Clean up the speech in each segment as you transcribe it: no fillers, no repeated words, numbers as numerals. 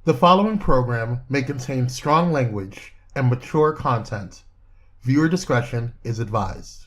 The following program may contain strong language and mature content. Viewer discretion is advised.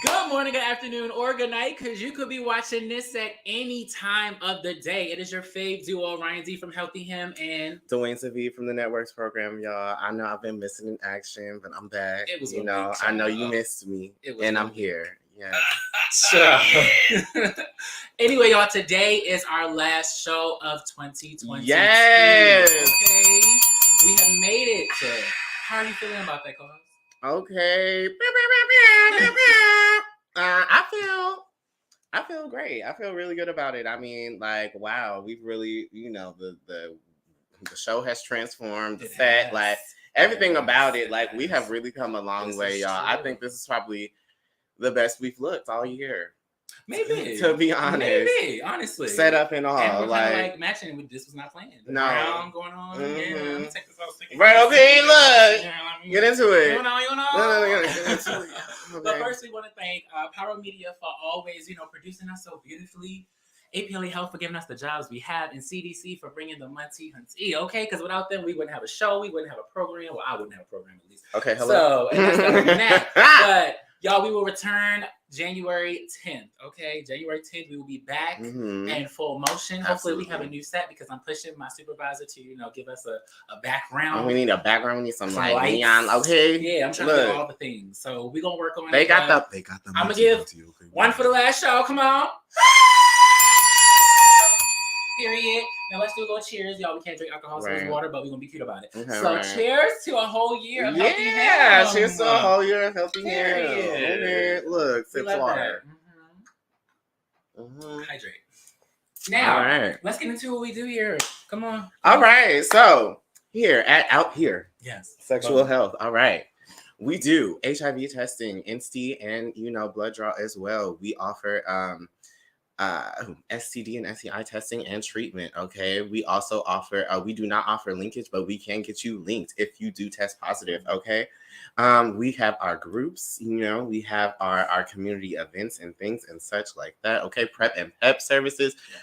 Good morning, good afternoon, or good night, because you could be watching this at any time of the day. It is your fave duo, Ryan D from Healthy Him and Dwayne from the Networks program, y'all. I know I've been missing in action, but I'm back. It was I know you missed me, and I'm here. Yeah. So, anyway, y'all, today is our last show of 2022. Yes. Okay, we have made it. How are you feeling about that, cause? Okay. I feel great. I feel really good about it. I mean, like, wow, we've really, the show has transformed. The set, like everything about it, like we have really come a long way, y'all. I think this is probably the best we've looked all year. Maybe. To be honest. Maybe, honestly. Set up and all. And we're kind of like matching with this was not planned. No. Round going on. Mm-hmm. Yeah, I'm gonna take this off. Right, okay, look. Yeah, get into it. You know. Get into it. Okay. But first, we want to thank Pyro Media for always, producing us so beautifully. APLE Health for giving us the jobs we have, and CDC for bringing the Muncie Hunty. Okay, because without them, we wouldn't have a show. We wouldn't have a program. Well, I wouldn't have a program at least. Okay, hello. So, and that's not even that. But y'all, we will return January 10th. Okay, January 10th, we will be back in full motion. Hopefully, we have a new set because I'm pushing my supervisor to, give us a background. Oh, we need a background. We need some like neon. Okay. Yeah, I'm trying to do all the things. So we're gonna work on it. They got the. I'm gonna give one for the last show. Come on. Period. Now let's do a little cheers, y'all. We can't drink alcohol, so it's water, but we're gonna be cute about it. Okay, so cheers to a whole year of healthy hair. Yeah, cheers to a whole year of healthy hair. Okay, look, sip water. Hydrate. Now, let's get into what we do here. Come on. All right, so out here. Yes. Sexual health. All right. We do HIV testing, InSTI, and blood draw as well. We offer STD and STI testing and treatment. Okay, we also offer we do not offer linkage, but we can get you linked if you do test positive. Okay, we have our groups, we have our community events and things and such like that. Okay, PrEP and PEP services. Yes.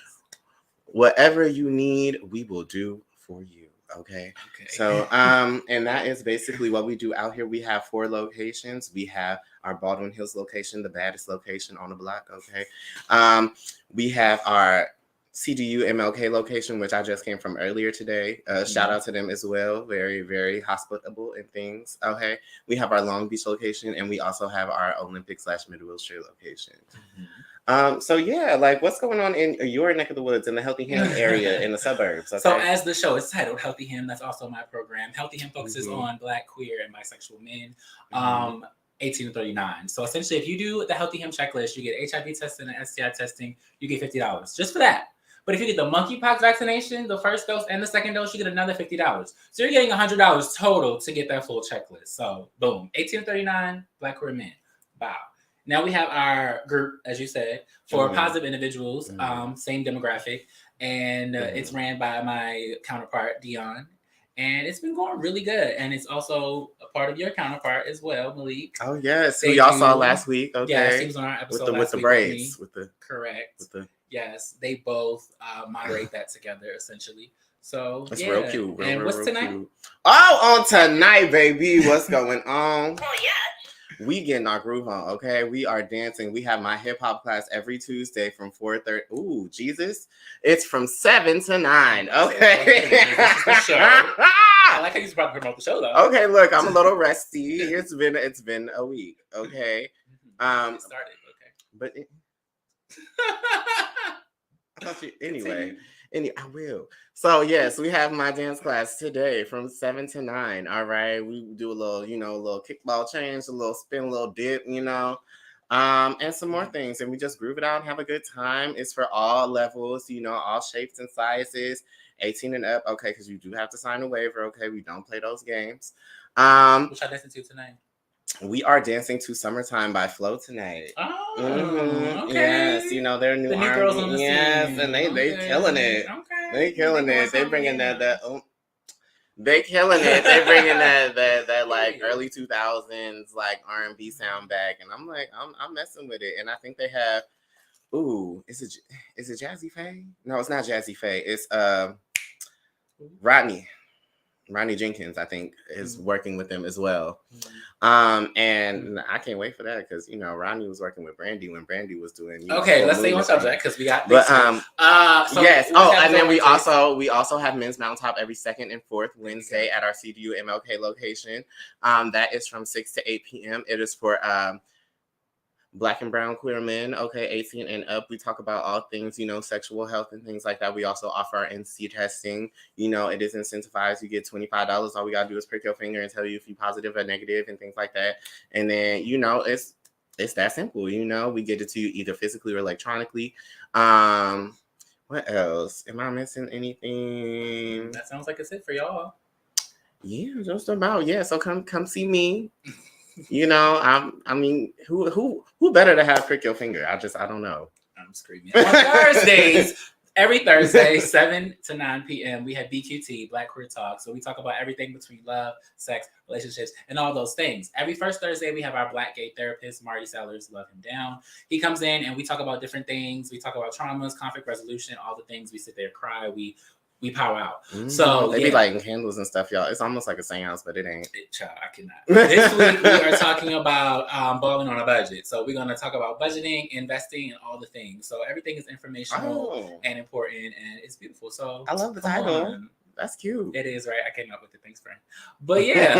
Whatever you need, we will do for you. Okay. So and that is basically what we do out here. We have 4 locations. We have our Baldwin Hills location, the baddest location on the block. Okay. We have our CDU MLK location, which I just came from earlier today. Shout out to them as well. Very, very hospitable and things. Okay. We have our Long Beach location, and we also have our Olympic/Mid Wilshire location. So yeah, like what's going on in your neck of the woods in the Healthy Him area in the suburbs? Okay? So as the show is titled Healthy Him, that's also my program. Healthy Him focuses on Black, queer, and bisexual men, 18 to 39. So essentially, if you do the Healthy Him checklist, you get HIV testing and STI testing, you get $50 just for that. But if you get the monkeypox vaccination, the first dose and the second dose, you get another $50. So you're getting $100 total to get that full checklist. So boom, 18 to 39, Black, queer men. Wow. Now we have our group, as you said, for positive individuals, same demographic, and it's ran by my counterpart, Dion, and it's been going really good. And it's also a part of your counterpart as well, Malik. Oh yes, who y'all saw last week. Okay, yes, he was on our episode with the braids, correct. Yes, they both moderate that together essentially. So it's real cute. And what's tonight? Cute. Oh, on tonight, baby, what's going on? Oh yeah. We getting our groove on, okay? We are dancing. We have my hip hop class every Tuesday from 4:30. Ooh, Jesus. It's from 7 to 9, okay? This is the show. I like how you about to promote the show, though. Okay, look, I'm a little rusty. It's been a week, okay? It started, okay. But I thought you, anyway. I will. So yes, we have my dance class today from 7 to 9. All right. We do a little, a little kickball change, a little spin, a little dip, and some more things. And we just groove it out and have a good time. It's for all levels, all shapes and sizes, 18 and up. Okay, because you do have to sign a waiver. Okay, we don't play those games. What y'all dancing to tonight? We are dancing to "Summertime" by Flo tonight. Oh, okay. Yes, they're new, girls on the scene. Yes, and they killing it. Okay. They killing it. They bringing that. They killing it. They bringing that like early 2000s like R&B sound back, and I'm like, I'm messing with it, and I think they have. Ooh, is it Jazzy Faye? No, it's not Jazzy Faye. It's Rodney Jenkins, I think, is working with them as well. And I can't wait for that because Rodney was working with Brandy when Brandy was doing. Okay, let's stay on subject because we got. But so yes. Oh, and then we also have Men's Mountaintop every second and fourth Wednesday at our CDU MLK location. That is from 6 to 8 p.m. It is for Black and brown queer men, okay, 18 and up. We talk about all things, sexual health and things like that. We also offer our NC testing. It is incentivized. You get $25. All we got to do is prick your finger and tell you if you're positive or negative and things like that. And then, it's that simple. We get it to you either physically or electronically. What else? Am I missing anything? That sounds like it's it for y'all. Yeah, just about. Yeah, so come see me. I mean, who better to have prick your finger? I don't know. I'm screaming. On Thursdays, every Thursday, 7 to 9 p.m., we have BQT, Black Queer Talk. So we talk about everything between love, sex, relationships, and all those things. Every first Thursday, we have our Black gay therapist, Marty Sellers, love him down. He comes in and we talk about different things. We talk about traumas, conflict resolution, all the things. We sit there, cry, we power out. Mm-hmm. So they be lighting candles and stuff, y'all. It's almost like a seance, but it ain't. Child, I cannot. This week we are talking about balling on a budget. So we're gonna talk about budgeting, investing, and all the things. So everything is informational and important, and it's beautiful. So I love the title. That's cute. It is, right? I came up with it. Thanks, friend. But yeah.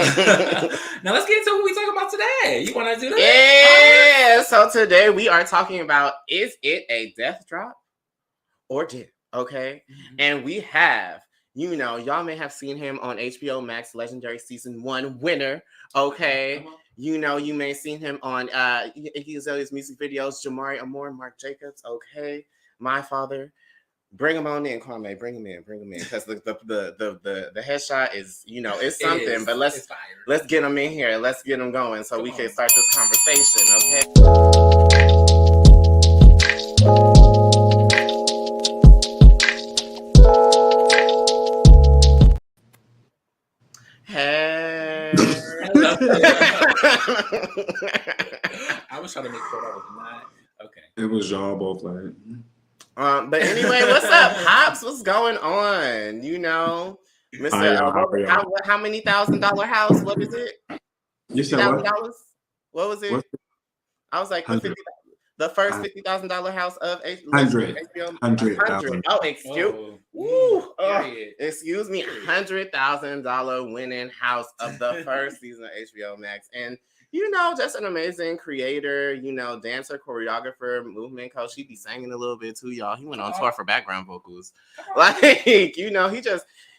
Now let's get into what we talk about today. You want to do that? Yeah. So today we are talking about, is it a death drop or dip? Okay. Mm-hmm. And we have, y'all may have seen him on HBO Max Legendary Season 1 winner. Okay. You may have seen him on Iggy Azalea's music videos, Jamari Amore, Mark Jacobs. Okay. My Father. Bring him on in, Kwame. Bring him in. Because the headshot is, it's something. But let's get him in here. Let's get him going so we can start this conversation. Okay. Hey. I was trying to make sure that was not okay. It was y'all both like. But anyway, what's up, Pops? What's going on? Mr. How many $1,000 house? What is it? You said what? What was it? I was like the first $50,000 house of $100,000. Oh, excuse me, $100,000 winning house of the first season of HBO Max, and just an amazing creator, dancer, choreographer, movement coach. He be singing a little bit too, y'all. He went on tour for background vocals,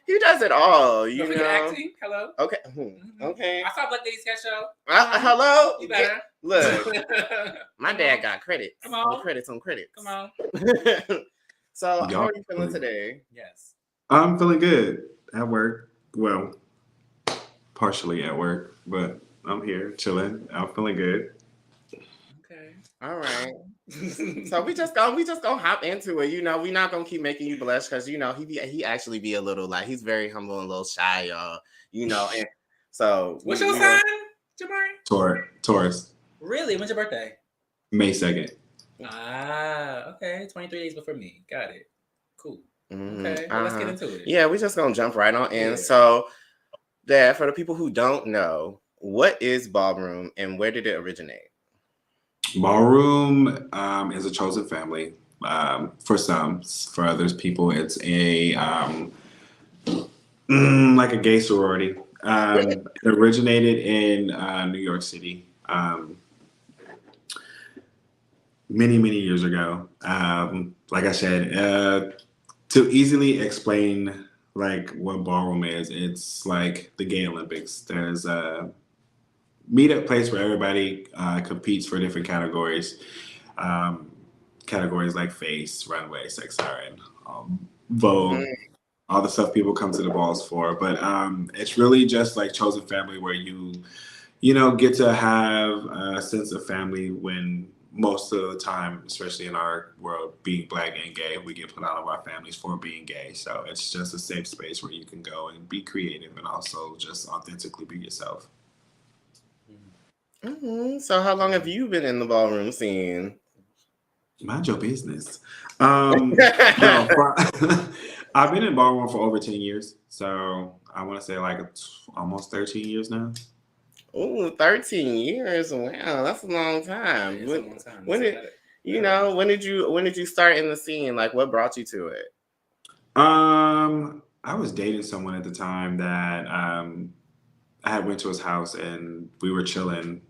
he does it all. Don't forget acting. Hello. Okay. Mm-hmm. Okay. I saw Black Lady Sketch Show. Hello. You better. Look, my dad got credits. Come on. Credits. Come on. So, how are you feeling today? Yes. I'm feeling good at work. Well, partially at work, but I'm here chilling. I'm feeling good. Okay. All right. So we just gonna hop into it. We're not gonna keep making you blush because he actually be a little like he's very humble and a little shy, y'all. And so what's your sign, Jamari? Taurus. Really? When's your birthday? May 2nd. Okay. 23 days before me. Got it. Cool. Mm-hmm. Okay. Well, let's get into it. Yeah, we're just gonna jump right on in. Yeah. So, Dad, for the people who don't know, what is Ballroom and where did it originate? Ballroom is a chosen family. For some, for others people, it's a like a gay sorority. It originated in New York City many years ago. Like I said, to easily explain like what ballroom is, it's like the gay Olympics. There's a meetup place where everybody competes for different categories. Um, Categories like face, runway, sex siren, Vogue, all the stuff people come to the balls for. But it's really just like chosen family where you know, get to have a sense of family when most of the time, especially in our world, being black and gay, we get put out of our families for being gay. So it's just a safe space where you can go and be creative and also just authentically be yourself. So how long have you been in the ballroom scene? Mind your business. No, I've been in ballroom for over 10 years. So I want to say like almost 13 years now. Oh, 13 years. Wow, that's a long time. It's a long time. When did when did you start in the scene? Like what brought you to it? I was dating someone at the time that I had went to his house and we were chilling.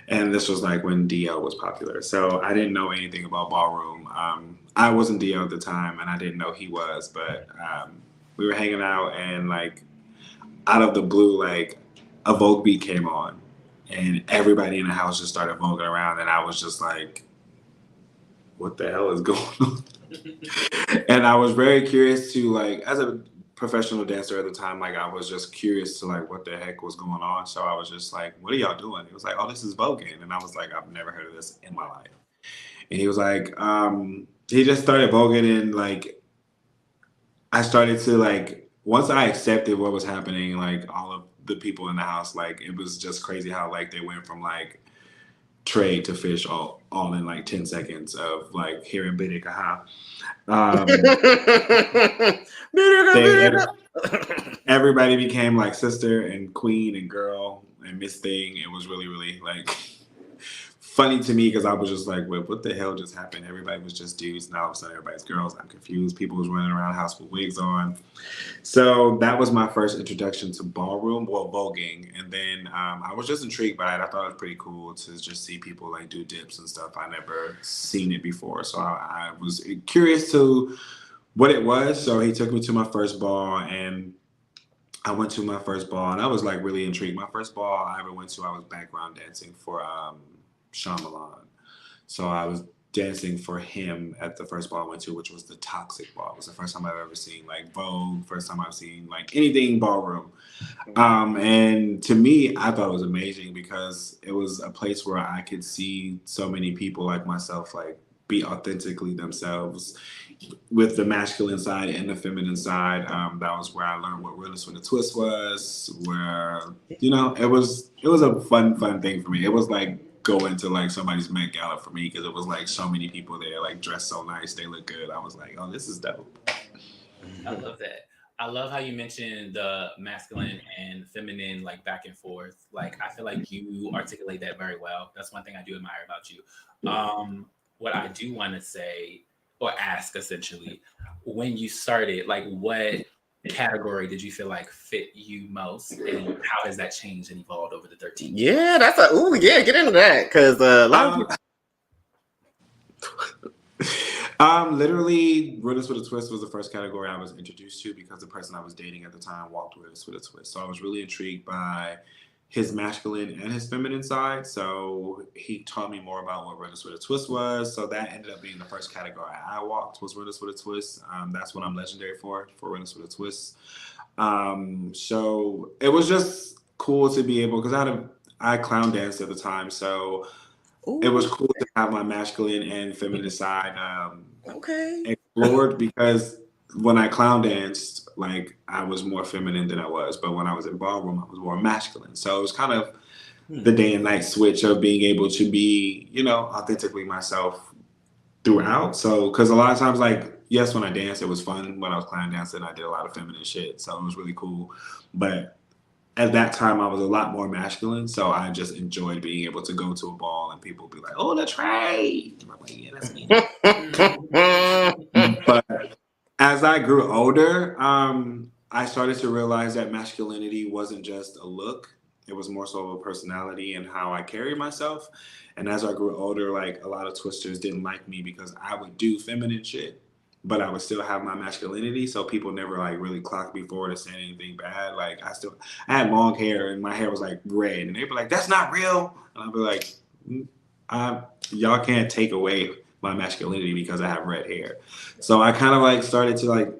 And this was like when DL was popular. So I didn't know anything about ballroom. I wasn't DL at the time and I didn't know he was, but we were hanging out and like out of the blue, like a Vogue beat came on and everybody in the house just started voguing around and I was just like, what the hell is going on? And I was very curious to like, as a professional dancer at the time, like I was just curious to like what the heck was going on. So I was just like, what are y'all doing? It was like, oh, this is voguing. And I was like, I've never heard of this in my life. And he was like, he just started voguing and like I started to like once I accepted what was happening, like all of the people in the house, like it was just crazy how like they went from like trade to fish all in like 10 seconds of like hearing Biddy Kaha. Everybody became like sister and queen and girl and Miss Thing. It was really like funny to me because I was just like, wait, what the hell just happened? Everybody was just dudes. Now all of a sudden everybody's girls. I'm confused. People was running around the house with wigs on. So that was my first introduction to ballroom, well, voguing. And then I was just intrigued by it. I thought it was pretty cool to just see people like do dips and stuff. I never seen it before. So I was curious to what it was. So he took me to my first ball and I went to my first ball and I was like really intrigued. My first ball I ever went to, I was background dancing for Sean Milan. So I was dancing for him at the first ball I went to, which was the Toxic Ball. It was the first time I've ever seen like Vogue, first time I've seen like anything ballroom. And to me, I thought it was amazing because it was a place where I could see so many people like myself, like be authentically themselves with the masculine side and the feminine side. That was where I learned what realness with a twist was, where, you know, it was a fun thing for me. It was like going to like somebody's Met Gala for me because it was like so many people there, like dressed so nice, they look good. I was like, oh, this is dope. I love that. I love how you mentioned the masculine and feminine, like back and forth. Like I feel like you articulate that very well. That's one thing I do admire about you. What I do want to say or ask essentially, when you started, like what category did you feel like fit you most, and how has that changed and evolved over the 13 years? Yeah, that's get into that because a lot of people. Literally, Realness with a Twist was the first category I was introduced to because the person I was dating at the time walked Realness with a Twist. So I was really intrigued by his masculine and his feminine side. So he taught me more about what Realness with a Twist was. So that ended up being the first category I walked was Realness with a Twist. That's what I'm legendary for Realness with a Twist. So it was just cool to be able, because I clown danced at the time. So it was cool to have my masculine and feminine side explored because when I clown danced, like I was more feminine than I was, but when I was in ballroom, I was more masculine. So it was kind of the day and night switch of being able to be, you know, authentically myself throughout. So, because a lot of times, like, yes, when I danced, it was fun. When I was clown dancing, I did a lot of feminine shit. So it was really cool. But at that time I was a lot more masculine, so I just enjoyed being able to go to a ball and people be like, "Oh, the tray." I'm like, "Yeah, that's me." But as I grew older, I started to realize that masculinity wasn't just a look; it was more so a personality and how I carry myself. And as I grew older, like a lot of twisters didn't like me because I would do feminine shit, but I would still have my masculinity. So people never like really clocked me forward or said anything bad. Like I had long hair and my hair was like red, and they'd be like, "That's not real," and I'd be like, I, "Y'all can't take away my masculinity because I have red hair." So I kind of like started to like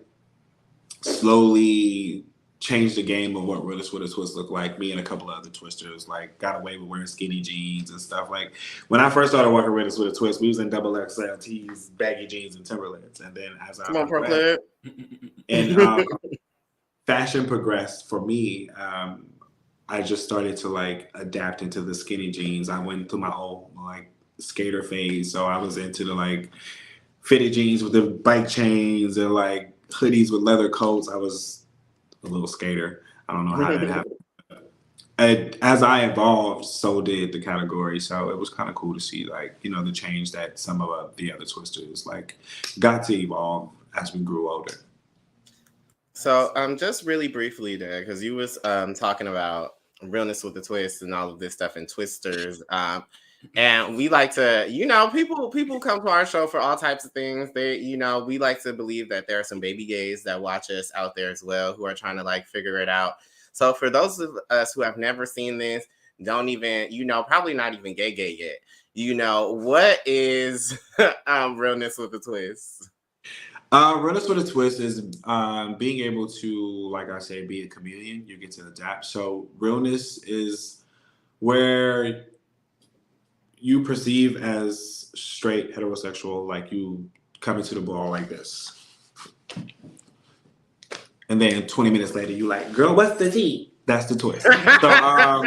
slowly change the game of what realist with a twist looked like. Me and a couple of other twisters like got away with wearing skinny jeans and stuff. Like when I first started walking realist with a twist, we was in double XL tees, baggy jeans, and Timberlands. And then as I Come on, progressed, Brooklyn. and fashion progressed for me, I just started to like adapt into the skinny jeans. I went through my whole like skater phase, so I was into the like fitted jeans with the bike chains and like hoodies with leather coats. I was a little skater. I don't know how that happened. And as I evolved, so did the category. So it was kind of cool to see, like, you know, the change that some of the other twisters like got to evolve as we grew older. So, just really briefly there, because you was talking about realness with the twist and all of this stuff and twisters. And we like to, you know, people come to our show for all types of things. They, you know, we like to believe that there are some baby gays that watch us out there as well who are trying to like figure it out. So for those of us who have never seen this, don't even, you know, probably not even gay yet. You know, what is realness with a twist? Realness with a twist is being able to, like I say, be a chameleon. You get to adapt. So realness is where you perceive as straight heterosexual, like you come into the ball like this, and then 20 minutes later you like, "Girl, what's the tea?" That's the twist. So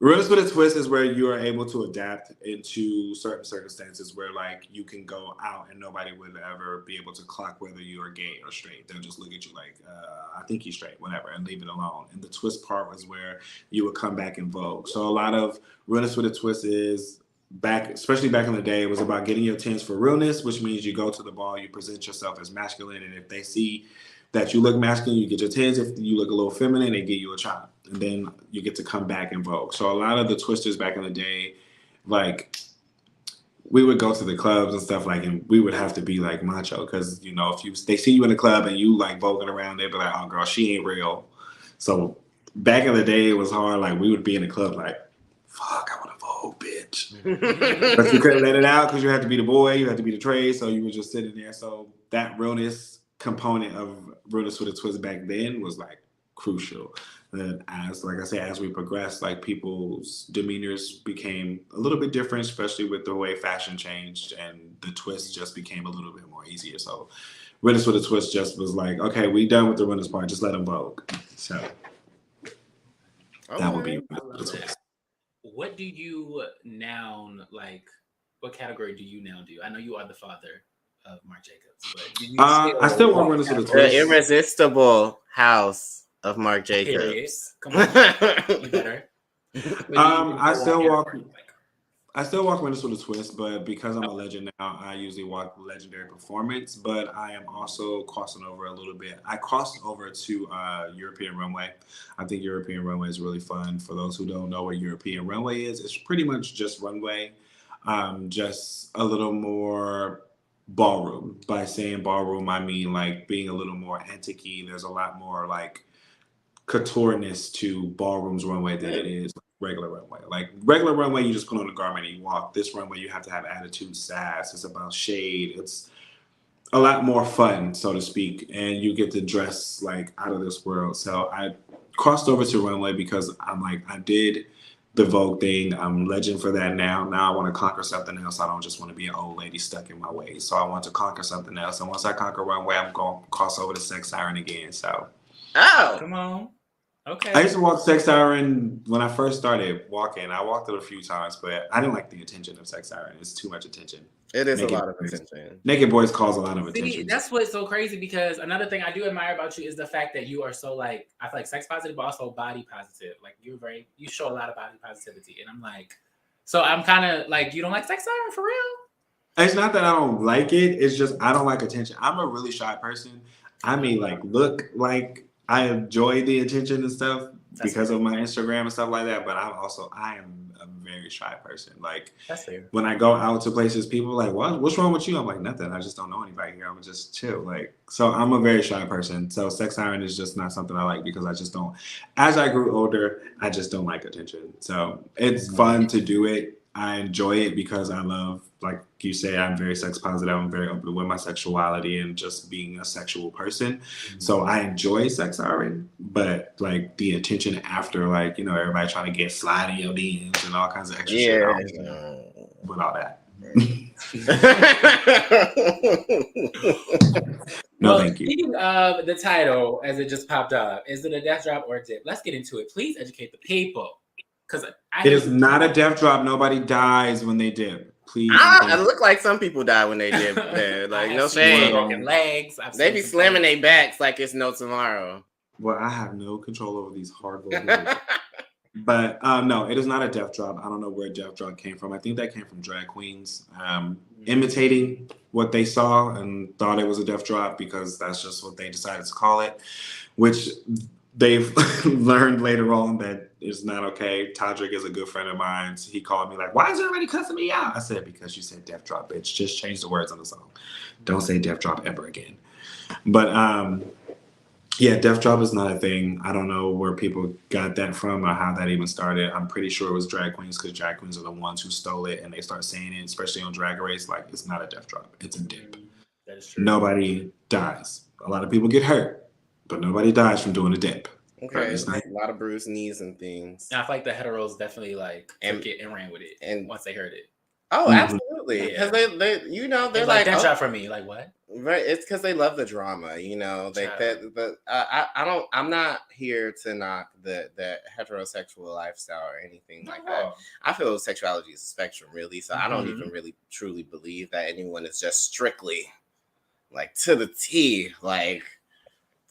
realness with a twist is where you are able to adapt into certain circumstances where like you can go out and nobody would ever be able to clock whether you are gay or straight. They'll just look at you like, "I think he's straight," whatever, and leave it alone. And the twist part was where you would come back in vogue. So a lot of realness with a twist is back, especially back in the day, it was about getting your tens for realness, which means you go to the ball, you present yourself as masculine, and if they see that you look masculine, you get your tens. If you look a little feminine, they give you a chop, and then you get to come back in vogue. So a lot of the twisters back in the day, like we would go to the clubs and stuff like, and we would have to be like macho because you know if they see you in the club and you like voguing around, they'd be like, "Oh, girl, she ain't real." So back in the day, it was hard. Like we would be in the club like, "Fuck, I want to vogue, bitch," but you couldn't let it out because you had to be the boy, you had to be the trade, so you were just sitting there. So that realness component of realness with a twist back then was like crucial. And as like I said, as we progressed, like people's demeanors became a little bit different, especially with the way fashion changed, and the twist just became a little bit more easier. So realness with a twist just was like, okay, we done with the realness part, just let them vogue. So that would be realness with a twist. What do you now like? What category do you now do? I know you are the father of Marc Jacobs, but do you I still want realness with a twist. The irresistible house of Marc Period. Jacobs. Come on, you better. I still walk realness with a twist, but because I'm a legend now, I usually walk legendary performance. But I am also crossing over a little bit. I crossed over to European runway. I think European runway is really fun. For those who don't know what European runway is, it's pretty much just runway, just a little more ballroom. By saying ballroom, I mean like being a little more antique-y. There's a lot more like coutureness to ballroom's runway than it is regular runway. Like regular runway, you just put on a garment and you walk. This runway, you have to have attitude, sass. It's about shade. It's a lot more fun, so to speak, and you get to dress like out of this world. So I crossed over to runway because I'm like, I did the Vogue thing. I'm legend for that now. Now I want to conquer something else. I don't just want to be an old lady stuck in my ways. So I want to conquer something else. And once I conquer runway, I'm going to cross over to sex siren again. So Oh, come on. Okay. I used to walk Sex Siren when I first started walking. I walked it a few times, but I didn't like the attention of Sex Siren. It's too much attention. It is Naked a lot of boys. attention. Naked boys cause a lot of See, attention. that's what's so crazy because another thing I do admire about you is the fact that you are so like I feel like sex positive, but also body positive. Like you show a lot of body positivity, and I'm like, so I'm kind of like, you don't like sex siren for real? It's not that I don't like it. It's just I don't like attention. I'm a really shy person. I mean, like, look like I enjoy the attention and stuff because of my Instagram and stuff like that. But I am a very shy person. Like, That's fair. when I go out to places, people are like, what's wrong with you? I'm like, nothing. I just don't know anybody here. I'm just chill. Like, so I'm a very shy person. So sex siren is just not something I like because I just don't. As I grew older, I just don't like attention. So it's fun to do it. I enjoy it because I love, like you say, I'm very sex positive. I'm very open with my sexuality and just being a sexual person. So I enjoy sex siren, but like the attention after, like, you know, everybody trying to get slide in your DMs and all kinds of extra shit. I don't with all that. No, well, thank you. Speaking of the title, as it just popped up, is it a death drop or a dip? Let's get into it. Please educate the people. Because it is not a death drop. Nobody dies when they dip. Please. It look like some people die when they dip there. Like, no shame. Broken legs. They be slamming their backs like it's no tomorrow. Well, I have no control over these hardcore movies. But no, it is not a death drop. I don't know where death drop came from. I think that came from drag queens imitating what they saw and thought it was a death drop because that's just what they decided to call it, which they've learned later on that it's not okay. Todrick is a good friend of mine. So he called me like, why is everybody cussing me out? I said, because you said death drop, bitch. Just change the words on the song. Don't say death drop ever again. But yeah, death drop is not a thing. I don't know where people got that from or how that even started. I'm pretty sure it was drag queens because drag queens are the ones who stole it and they start saying it, especially on Drag Race. Like, it's not a death drop. It's a dip. That is true. Nobody dies. A lot of people get hurt, but nobody dies from doing a dip. Okay, a lot of bruised knees and things. I feel like the heteros definitely like took it and ran with it. And once they heard it. Oh, absolutely. Because they you know, they're like that shot for me. Like what? Right. It's because they love the drama, you know. Like that. But I'm not here to knock the heterosexual lifestyle or anything like that. I feel sexuality is a spectrum, really. So I don't even really truly believe that anyone is just strictly like to the T, like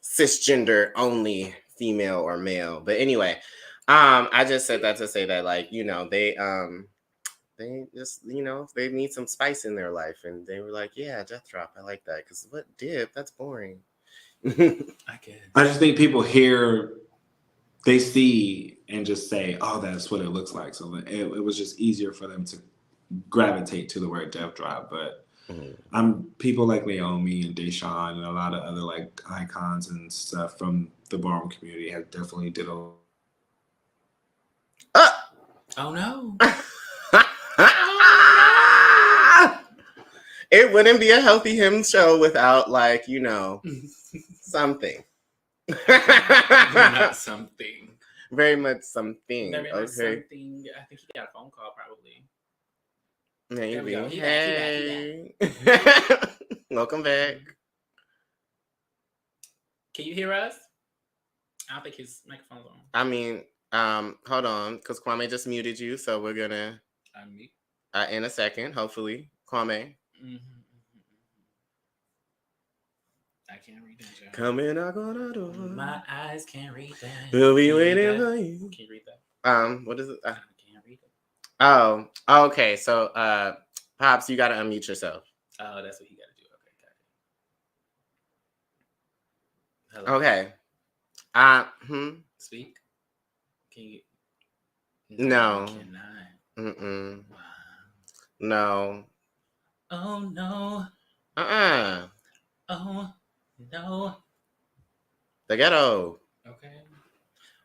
cisgender only, female or male. But anyway, I just said that to say that, like, you know, they just, you know, they need some spice in their life, and they were like, yeah, death drop, I like that, because what dip? That's boring. I just think people they see and just say, oh, that's what it looks like. So it was just easier for them to gravitate to the word death drop. But people like Naomi and Deshawn and a lot of other like icons and stuff from the ballroom community have definitely did a. Oh no. It wouldn't be a healthy hymn show without, like, you know, something. Not something. Very much something. Very much something. I think he got a phone call probably. Maybe. Hey. Welcome back. Can you hear us? I don't think his microphone's on. I mean, hold on, because Kwame just muted you, so we're gonna unmute in a second, hopefully. Kwame. I can't read that, Joe. Coming knock on our door. My eyes can't read that. We'll be waiting for you. Can you read that? What is it? I can't read it. Oh, okay. So, Pops, you gotta unmute yourself. Oh, that's what you gotta do. Okay, got it. Hello. Okay. Speak. Can you? No. Cannot. Wow. No. Oh no. Oh no. The ghetto. Okay.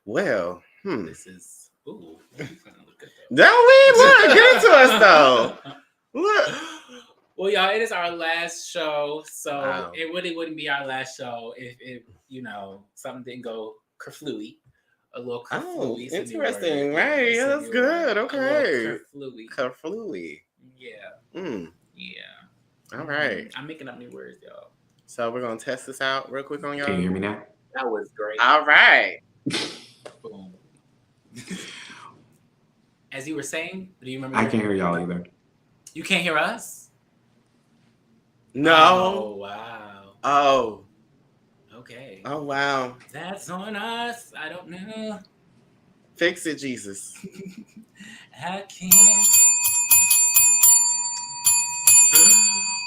Well, This is. Ooh, you kind of look good though. Don't we? Look, get it to us though. Look. Well, y'all, it is our last show, so it really wouldn't be our last show if you know, something didn't go kerflooey. A little kerflooey. Oh, interesting. Right. Yeah, that's good. Okay. Kerflooey. Yeah. Yeah. All right. I'm making up new words, y'all. So we're going to test this out real quick on y'all. Can you hear me now? That was great. All right. as you were saying, do you remember? I can't hear y'all either. You can't hear us? No. Oh, wow. Oh. Okay. Oh, wow. That's on us. I don't know. Fix it, Jesus. I can't.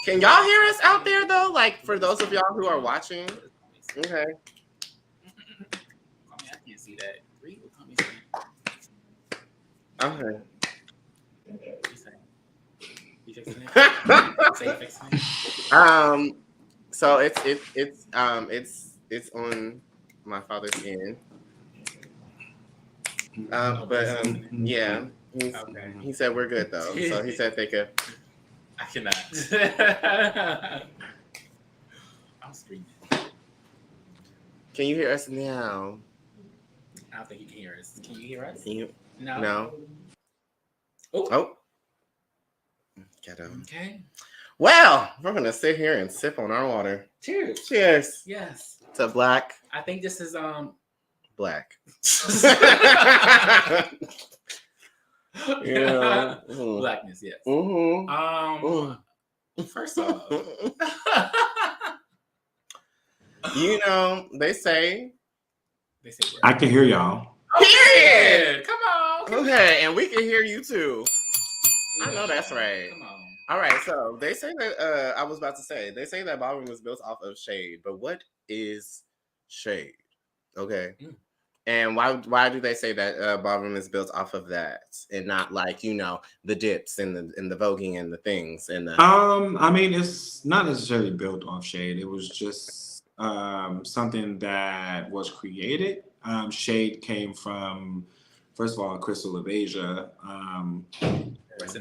Can y'all hear us out there, though? Like, for those of y'all who are watching? Okay. I can't see that. Okay. You fixing it? Say you fixing it? So it's on my father's end. Yeah. Okay. He said we're good though. So he said they could. I cannot. I'm screaming. Can you hear us now? I don't think you can hear us. Can you hear us? No. No. Oh. Get him. Okay. Well, we're gonna sit here and sip on our water. Cheers. Cheers. Yes. To black. I think this is Black. Yeah. Mm. Blackness, yes. Mm-hmm. First off. You know, they say what? I can hear y'all. Period. Come on. Okay, and we can hear you too. I know that's right. Come on. All right, so they say that I was about to say they say that Ballroom was built off of shade, but what is shade? Okay, and why do they say that Ballroom is built off of that and not like the dips and the voguing and the things and the I mean, it's not necessarily built off shade. It was just something that was created. Shade came from, first of all, Crystal of Asia,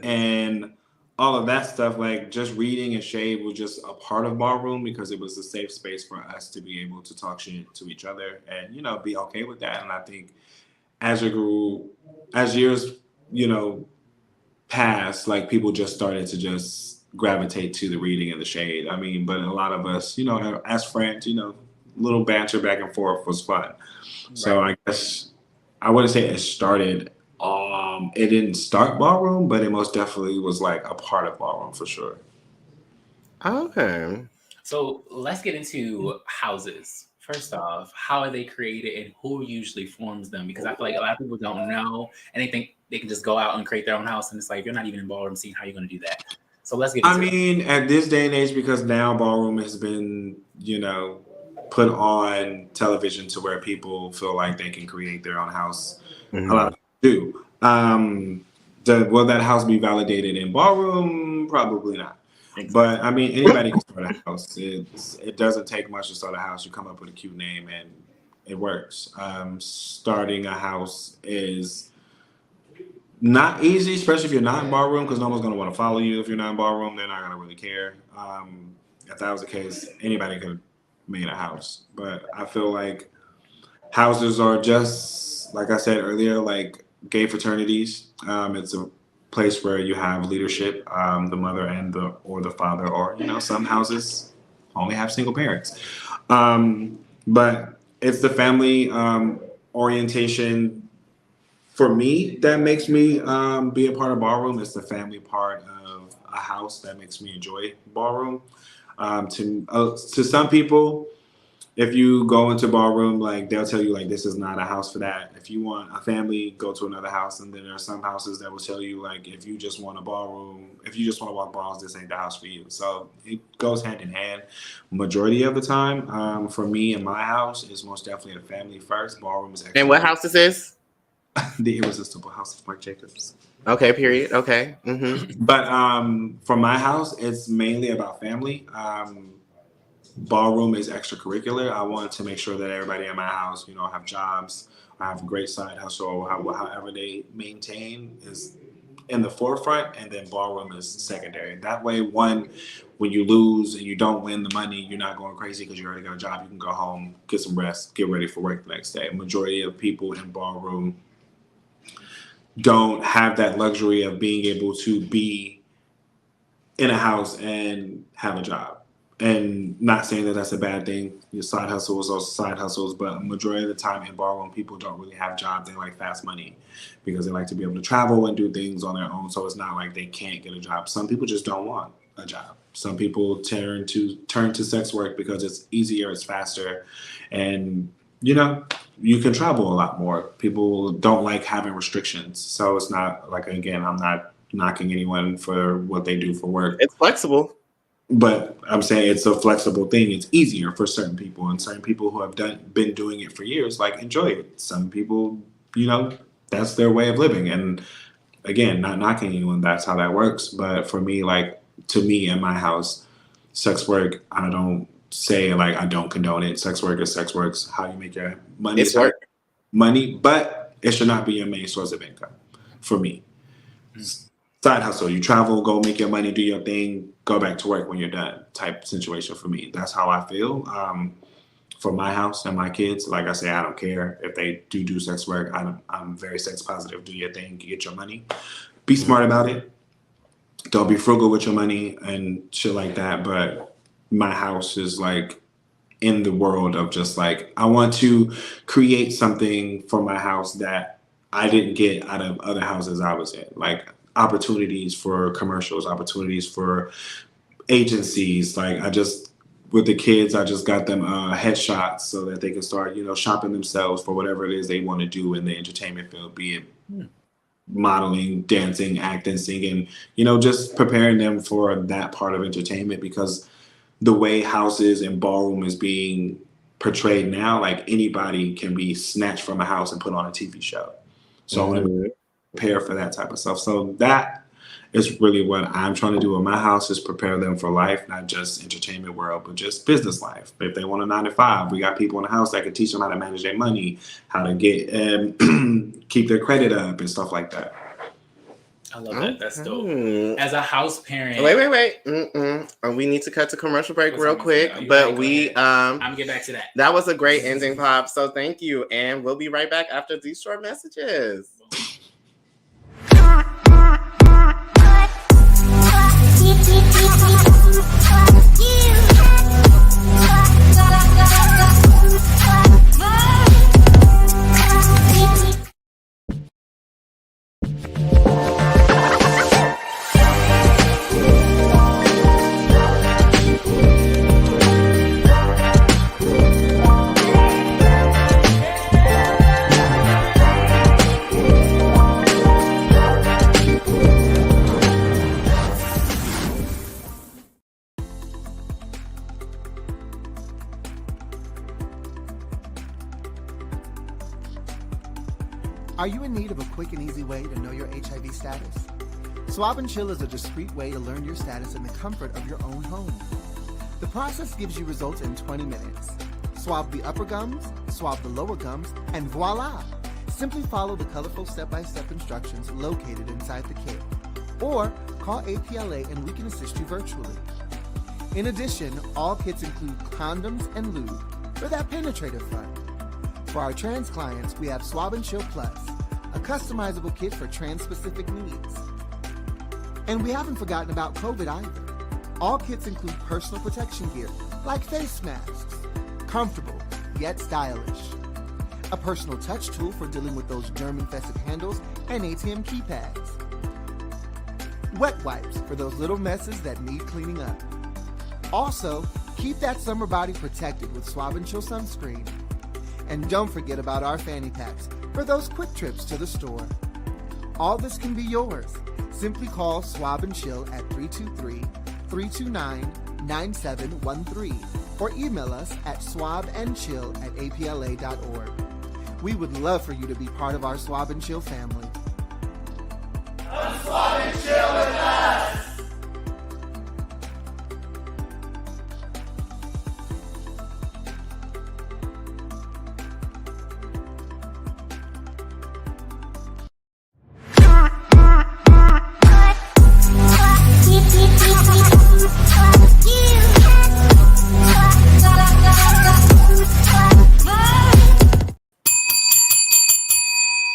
and all of that stuff. Like just reading and shade was just a part of Ballroom because it was a safe space for us to be able to talk shit to each other and be okay with that. And I think as years passed, like people just started to just gravitate to the reading and the shade. I mean, but a lot of us, as friends, little banter back and forth was fun. Right. So I guess I wouldn't say it started. It didn't start Ballroom, but it most definitely was like a part of Ballroom for sure. Okay. So let's get into houses. First off, how are they created and who usually forms them? Because I feel like a lot of people don't know and they think they can just go out and create their own house. And it's like, you're not even in Ballroom scene. How are you going to do that? So let's get into it. At this day and age, because now Ballroom has been, put on television to where people feel like they can create their own house. Mm-hmm. A lot of people do. Will that house be validated in Ballroom? Probably not. Exactly. But anybody can start a house. It doesn't take much to start a house. You come up with a cute name and it works. Starting a house is not easy, especially if you're not in Ballroom, because no one's going to want to follow you. If you're not in Ballroom, they're not going to really care. If that was the case, anybody could have made a house. But I feel like houses are just, like I said earlier, like gay fraternities. It's a place where you have leadership, the mother and the father, or some houses only have single parents. But it's the family orientation for me that makes me be a part of Ballroom. It's the family part of a house that makes me enjoy Ballroom. To some people, if you go into Ballroom, like they'll tell you like this is not a house for that. If you want a family, go to another house. And then there are some houses that will tell you like if you just want a ballroom, if you just want to walk balls, this ain't the house for you. So it goes hand in hand. Majority of the time, for me and my house is most definitely a family first. Ballroom is actually. And what house is this? The Irresistible House of Mark Jacobs. Okay, period. Okay. Mm-hmm. But for my house, it's mainly about family. Ballroom is extracurricular. I want to make sure that everybody in my house, have jobs, have a great side hustle, however they maintain is in the forefront, and then Ballroom is secondary. That way, when you lose and you don't win the money, you're not going crazy because you already got a job. You can go home, get some rest, get ready for work the next day. Majority of people in Ballroom don't have that luxury of being able to be in a house and have a job. And not saying that that's a bad thing. Your side hustles are side hustles, but majority of the time in Ballroom, people don't really have jobs. They like fast money because they like to be able to travel and do things on their own. So it's not like they can't get a job. Some people just don't want a job. Some people turn to sex work because it's easier, it's faster, and you can travel a lot more. People don't like having restrictions. So it's not like, again, I'm not knocking anyone for what they do for work. It's flexible. But I'm saying it's a flexible thing. It's easier for certain people, and certain people who have been doing it for years, like, enjoy it. Some people, that's their way of living. And again, not knocking anyone, that's how that works. But for me, like, to me in my house, sex work, I don't say, like, I don't condone it. Sex work is sex works. How you make your money It's work. Money, but it should not be your main source of income for me. Side hustle. You travel, go make your money, do your thing, go back to work when you're done type situation for me. That's how I feel. For my house and my kids, like I say, I don't care if they do sex work. I'm very sex positive. Do your thing, get your money. Be smart about it. Don't be frugal with your money and shit like that. But my house is like in the world of just like, I want to create something for my house that I didn't get out of other houses I was in. Like, opportunities for commercials, opportunities for agencies. Like, with the kids, I just got them headshots so that they can start, shopping themselves for whatever it is they want to do in the entertainment field, be it modeling, dancing, acting, singing, just preparing them for that part of entertainment, because the way houses and Ballroom is being portrayed now, like, anybody can be snatched from a house and put on a TV show. So I want to prepare for that type of stuff. So that is really what I'm trying to do in my house, is prepare them for life, not just entertainment world, but just business life. If they want a 9-to-5, we got people in the house that can teach them how to manage their money, how to get keep their credit up and stuff like that. I love that. That's dope. As a house parent. Wait. We need to cut to commercial break real quick, but I'm gonna get back to that. That was a great ending, Pop. So thank you, and we'll be right back after these short messages. Are you in need of a quick and easy way to know your HIV status? Swab and Chill is a discreet way to learn your status in the comfort of your own home. The process gives you results in 20 minutes. Swab the upper gums, swab the lower gums, and voila! Simply follow the colorful step-by-step instructions located inside the kit. Or call APLA and we can assist you virtually. In addition, all kits include condoms and lube for that penetrative fun. For our trans clients, we have Swab and Chill Plus, a customizable kit for trans-specific needs. And we haven't forgotten about COVID either. All kits include personal protection gear, like face masks, comfortable yet stylish. A personal touch tool for dealing with those germ-infested handles and ATM keypads. Wet wipes for those little messes that need cleaning up. Also, keep that summer body protected with Swab and Chill sunscreen. And don't forget about our fanny packs for those quick trips to the store. All this can be yours. Simply call Swab and Chill at 323-329-9713 or email us at swabandchill@apla.org. We would love for you to be part of our Swab and Chill family. Come Swab and Chill with us!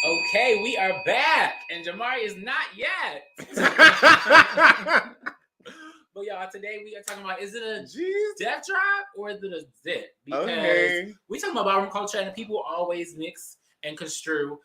Okay, we are back, and Jamari is not yet. But y'all, today we are talking about, is it a Jeez. death drop or is it a zip? Because we talking about ballroom culture and people always mix and construe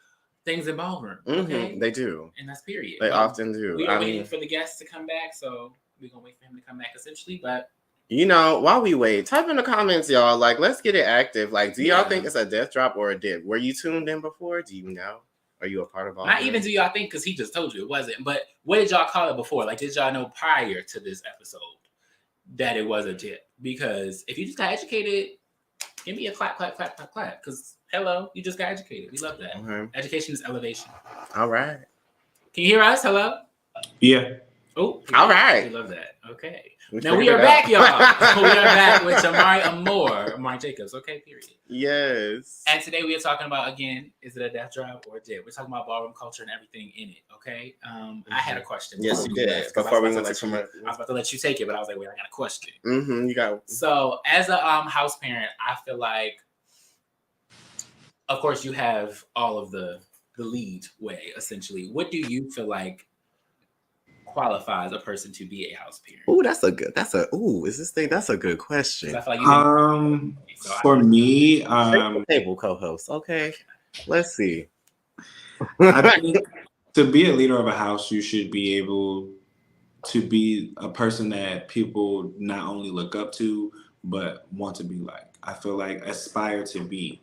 things in ballroom. Okay? They do. And that's period. They often do. We are waiting for the guests to come back, so we're going to wait for him to come back essentially. But you know, while we wait, type in the comments, y'all. Like, let's get it active. Like, do y'all think it's a death drop or a dip? Were you tuned in before? Do you know? Are you a part of all? Not even do y'all think, because he just told you it wasn't. But what did y'all call it before? Like, did y'all know prior to this episode that it was a dip? Because if you just got educated, give me a clap, clap, clap, clap, clap. Because hello, you just got educated. We love that. Okay. Education is elevation. All right. Can you hear us? Hello? Yeah. Oh, all right. We love that. Okay. Now we are back, y'all. We are back with Amari Jacobs. Okay, period. Yes. And today we are talking about, again, is it a death drop or a dip? We're talking about ballroom culture and everything in it. Okay. I had a question. Yes, you did. Before we went to commercial, I was about to let you take it, but I was like, wait, I got a question. You got. So, as a house parent, I feel like, of course, you have all of the lead way essentially. What do you feel like qualifies a person to be a house parent? That's a good question. I feel like for me, table co-host. Okay, let's see. I think to be a leader of a house, you should be able to be a person that people not only look up to but want to be like. I feel like aspire to be.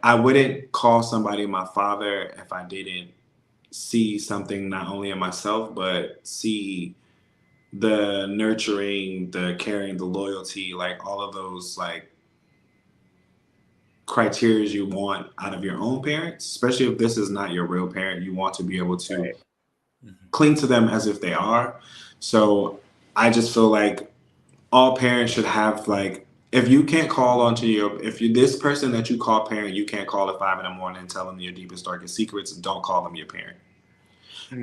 I wouldn't call somebody my father if I didn't see something not only in myself, but see the nurturing, the caring, the loyalty, like all of those like criteria you want out of your own parents, especially if this is not your real parent. You want to be able to cling to them as if they are. So I just feel like all parents should have, like, if you can't call onto this person that you call parent, you can't call at 5 a.m. and tell them your deepest, darkest secrets, and don't call them your parent.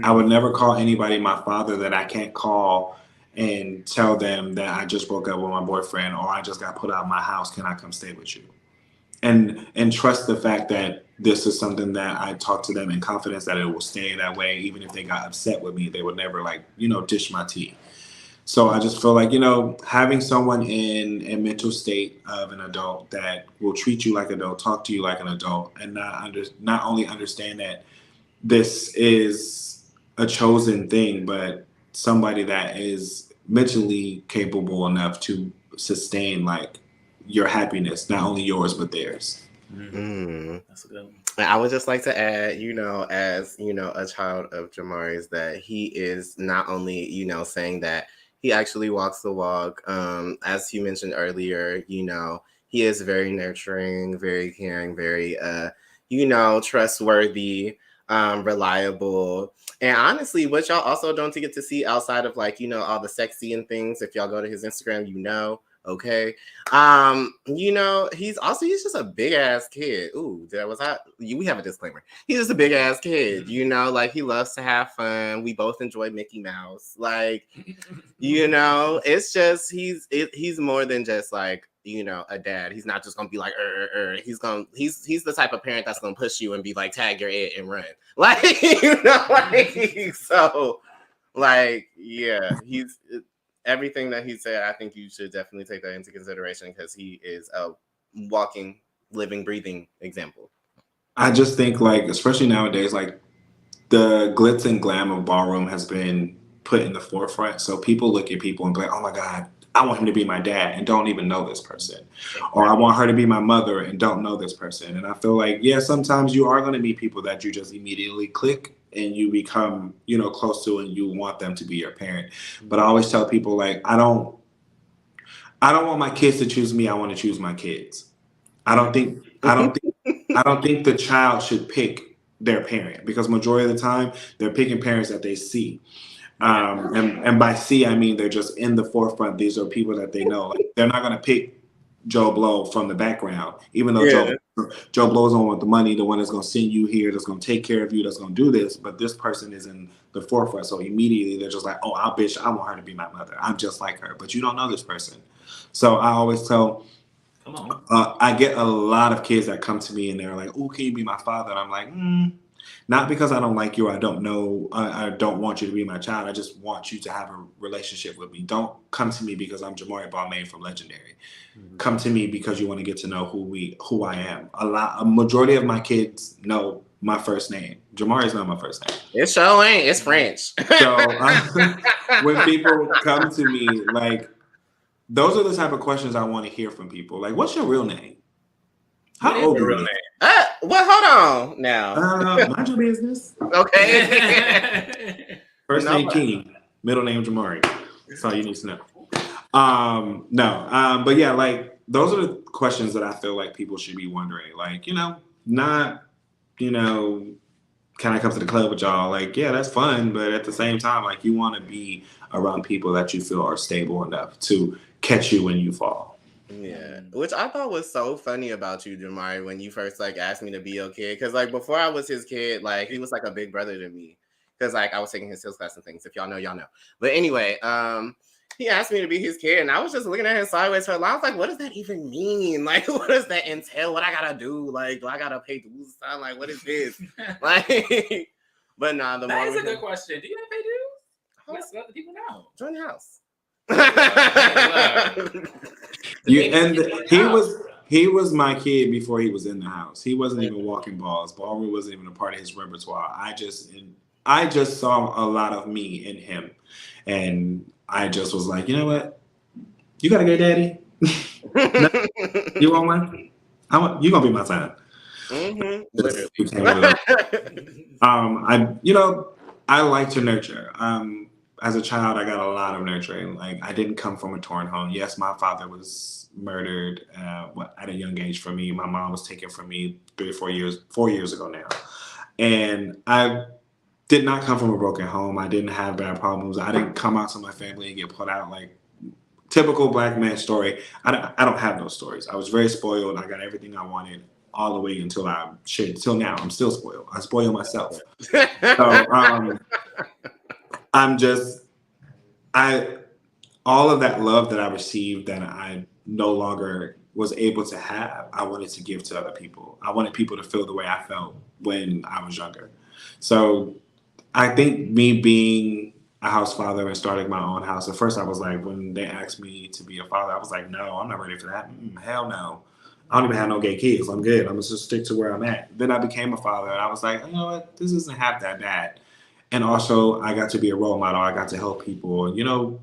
I would never call anybody my father that I can't call and tell them that I just broke up with my boyfriend or I just got put out of my house. Can I come stay with you? And trust the fact that this is something that I talk to them in confidence that it will stay that way. Even if they got upset with me, they would never dish my tea. So I just feel like, having someone in a mental state of an adult that will treat you like an adult, talk to you like an adult, and not only understand that this is a chosen thing, but somebody that is mentally capable enough to sustain like your happiness, not only yours but theirs. That's a good one. I would just like to add, as a child of Jamari's, that he is not only, saying that he actually walks the walk. As you mentioned earlier, he is very nurturing, very caring, very, trustworthy, reliable. And honestly, what y'all also don't get to see outside of all the sexy and things, if y'all go to his Instagram, okay. He's just a big ass kid. Ooh, we have a disclaimer. He's just a big ass kid, he loves to have fun. We both enjoy Mickey Mouse. It's just he's more than just a dad. He's not just gonna be like he's the type of parent that's gonna push you and be like, tag your it and run. He's everything that he said. I think you should definitely take that into consideration because he is a walking, living, breathing example. I just think especially nowadays, the glitz and glam of ballroom has been put in the forefront. So people look at people and be like, oh my God, I want him to be my dad and don't even know this person. Or I want her to be my mother and don't know this person. And I feel like, sometimes you are going to meet people that you just immediately click and you become, close to, and you want them to be your parent. But I always tell people I don't want my kids to choose me. I want to choose my kids. I don't think the child should pick their parent, because majority of the time they're picking parents that they see. And by see, I mean they're just in the forefront. These are people that they know. They're not going to pick Joe Blow from the background, even though Joe Blow's the one with the money, the one that's going to send you here, that's going to take care of you, that's going to do this. But this person is in the forefront. So immediately they're just like, oh, I want her to be my mother. I'm just like her. But you don't know this person. So I always tell, come on. I get a lot of kids that come to me and they're like, oh, can you be my father? And I'm like, Not because I don't like you or I don't know, I don't want you to be my child. I just want you to have a relationship with me. Don't come to me because I'm Jamari Balmain from Legendary. Come to me because you want to get to know who I am. A majority of my kids know my first name. Jamari is not my first name. It sure ain't. It's French. So when people come to me, like, those are the type of questions I want to hear from people. Like, what's your real name? How old are you? Well, hold on now. Mind your business. Okay. First name King, middle name Jamari. That's all you need to know. But yeah, like, those are the questions that I feel like people should be wondering. Like, not, can I come to the club with y'all? Like, yeah, that's fun, but at the same time, like, you want to be around people that you feel are stable enough to catch you when you fall. Yeah, which I thought was so funny about you, Jamari, when you first like asked me to be your kid. Because like before I was his kid, like he was like a big brother to me. Because like I was taking his sales class and things. If y'all know, y'all know. But anyway, he asked me to be his kid, and I was just looking at him sideways for a while. I was like, what does that even mean? Like, what does that entail? What I gotta do? Like, do I gotta pay dues? Like, what is this? Like, but nah, that is a good question. Do you have to pay dues? Let's let the people know. Join the house. He was my kid before he was in the house. He wasn't even walking balls. Ballroom wasn't even a part of his repertoire. I just saw a lot of me in him, and I just was like, you know what? You got a good daddy. You want one? You gonna be my son. I like to nurture. As a child, I got a lot of nurturing. Like, I didn't come from a torn home. Yes, my father was murdered at a young age for me. My mom was taken from me 4 years ago now. And I did not come from a broken home. I didn't have bad problems. I didn't come out to my family and get put out like typical black man story. I don't have those stories. I was very spoiled. I got everything I wanted all the way until now. I'm still spoiled. I spoil myself. So all of that love that I received that I no longer was able to have, I wanted to give to other people. I wanted people to feel the way I felt when I was younger. So I think me being a house father and starting my own house, at first I was like, when they asked me to be a father, I was like, no, I'm not ready for that. Hell no. I don't even have no gay kids. I'm good. I'm going to just stick to where I'm at. Then I became a father and I was like, you know what? This isn't half that bad. And also, I got to be a role model. I got to help people,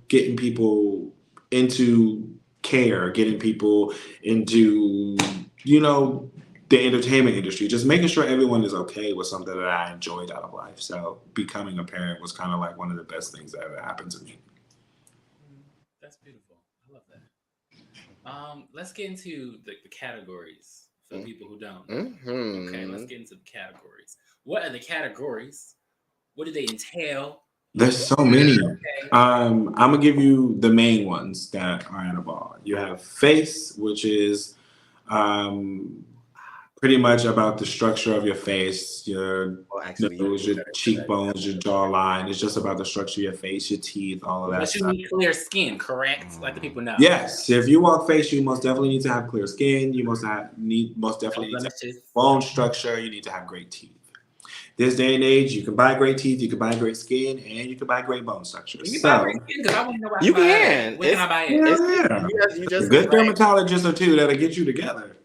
getting people into care, getting people into, the entertainment industry, just making sure everyone is okay with something that I enjoyed out of life. So becoming a parent was kind of like one of the best things that ever happened to me. That's beautiful. I love that. Let's get into the categories for people who don't. Okay, let's get into the categories. What are the categories? What do they entail? There's so many. Okay. I'm gonna give you the main ones that are at a ball. You have face, which is pretty much about the structure of your face, your nose, your cheekbones, your jawline. It's just about the structure of your face, your teeth, all of that. But you need clear skin, correct? Let the people know. Yes, if you walk face, you most definitely need to have clear skin. You most definitely need to have bone structure. You need to have great teeth. This day and age, you can buy great teeth, you can buy great skin, and you can buy great bone structure. You can buy great skin because I want to know why you can. Where can I buy it? You just good dermatologist or two that'll get you together.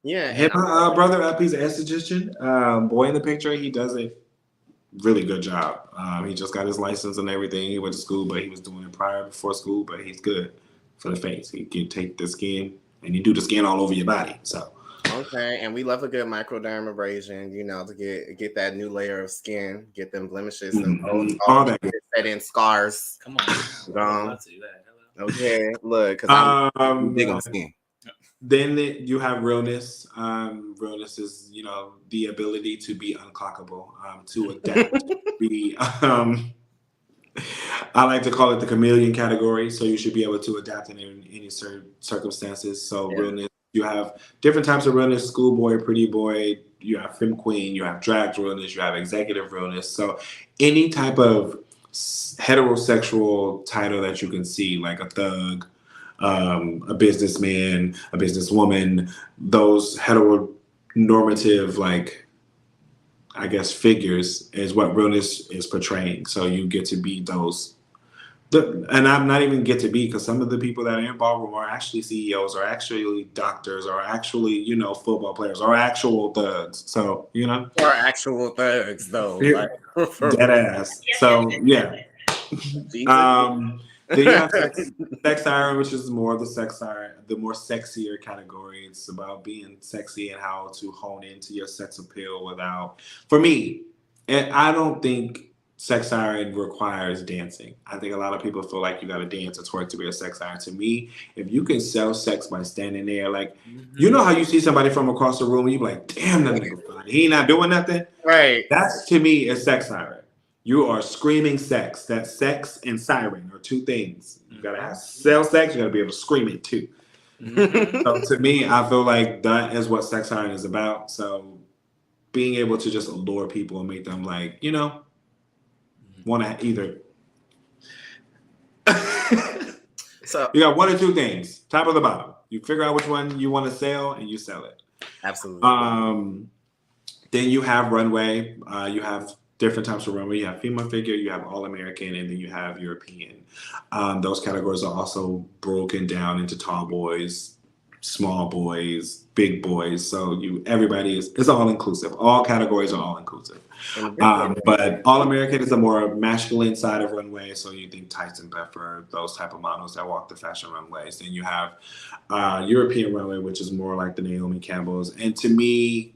Yeah. Hit my brother up. He's an esthetician. Boy in the picture, he does a really good job. He just got his license and everything. He went to school, but he was doing it before school. But he's good for the face. He can take the skin and you do the skin all over your body. So. Okay, and we love a good microdermabrasion, to get that new layer of skin, get them blemishes and all that set in scars. Come on, to do that. Hello. Okay, look, because I'm big on skin. Then you have realness. Realness is, the ability to be unclockable, to adapt. I like to call it the chameleon category. So you should be able to adapt in any circumstances. So realness. You have different types of realness: schoolboy, pretty boy. You have femme queen. You have drag realness. You have executive realness. So any type of heterosexual title that you can see, like a thug, a businessman, a businesswoman, those heteronormative, like, I guess, figures is what realness is portraying. So you get to be those. And I'm not even get to be, because some of the people that are in Ballroom are actually CEOs, or actually doctors, or actually, football players, or actual thugs. So, Or actual thugs, though. Like, for dead real. ass. So, yeah. Jesus. Then you have sex siren, which is more of the sex siren, the more sexier category. It's about being sexy and how to hone into your sex appeal without, for me, and I don't think sex siren requires dancing. I think a lot of people feel like you got to dance or twerk to be a sex siren. To me, if you can sell sex by standing there, like, you know how you see somebody from across the room and you be like, damn, that nigga fine. He not doing nothing. Right. That's, to me, a sex siren. You are screaming sex. That sex and siren are two things. You gotta have sell sex. You gotta be able to scream it too. So to me, I feel like that is what sex siren is about. So being able to just allure people and make them like, want to either. So you got one or two things, top or the bottom. You figure out which one you want to sell and you sell it. absolutely. Then you have runway. You have different types of runway. You have female figure, you have all American, and then you have European. Those categories are also broken down into tall boys, small boys, big boys. So everybody it's all inclusive. All categories are all inclusive. But all American is the more masculine side of runway. So you think Tyson Pepper, those type of models that walk the fashion runways. Then you have European runway, which is more like the Naomi Campbells. And to me,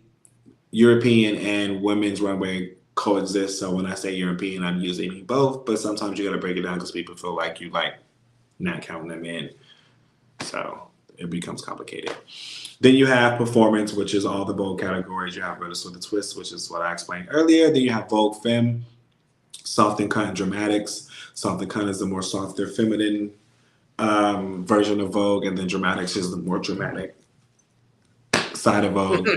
European and women's runway coexist. So when I say European, I'm usually mean both, but sometimes you got to break it down because people feel like you like not counting them in. So it becomes complicated. Then you have performance, which is all the Vogue categories. You have British with a Twist, which is what I explained earlier. Then you have Vogue Femme, Soft and Cut and Dramatics. Soft and Cut is the more softer, feminine version of Vogue, and then Dramatics is the more dramatic side of Vogue.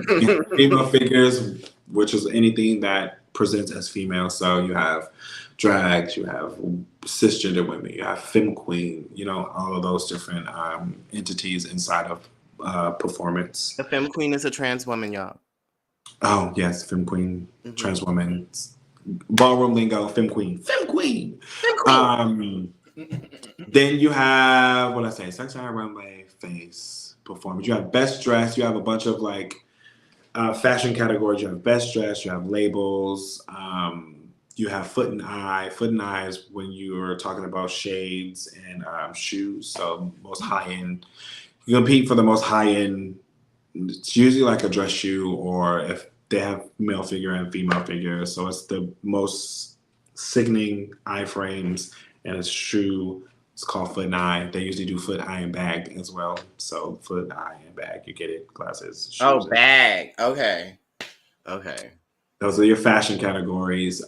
Female figures, which is anything that presents as female. So you have drags, you have cisgender women, you have femme queen, all of those different entities inside of performance. The femme queen is a trans woman, y'all. Oh, yes, femme queen, trans woman. Ballroom lingo, femme queen. Femme queen! Femme queen! Then you have, what I say, sex siren, runway, face, performance. You have best dress. You have a bunch of fashion categories. You have best dress. You have labels. You have foot and eye. Foot and eye is when you are talking about shades and shoes. So most high end. You compete for the most high end. It's usually like a dress shoe, or if they have male figure and female figure. So it's the most sickening iframes, and it's shoe. It's called foot and eye. They usually do foot, eye, and bag as well. So foot, eye, and bag. You get it. Glasses. Shoes. Oh, bag. Okay. Those are your fashion categories.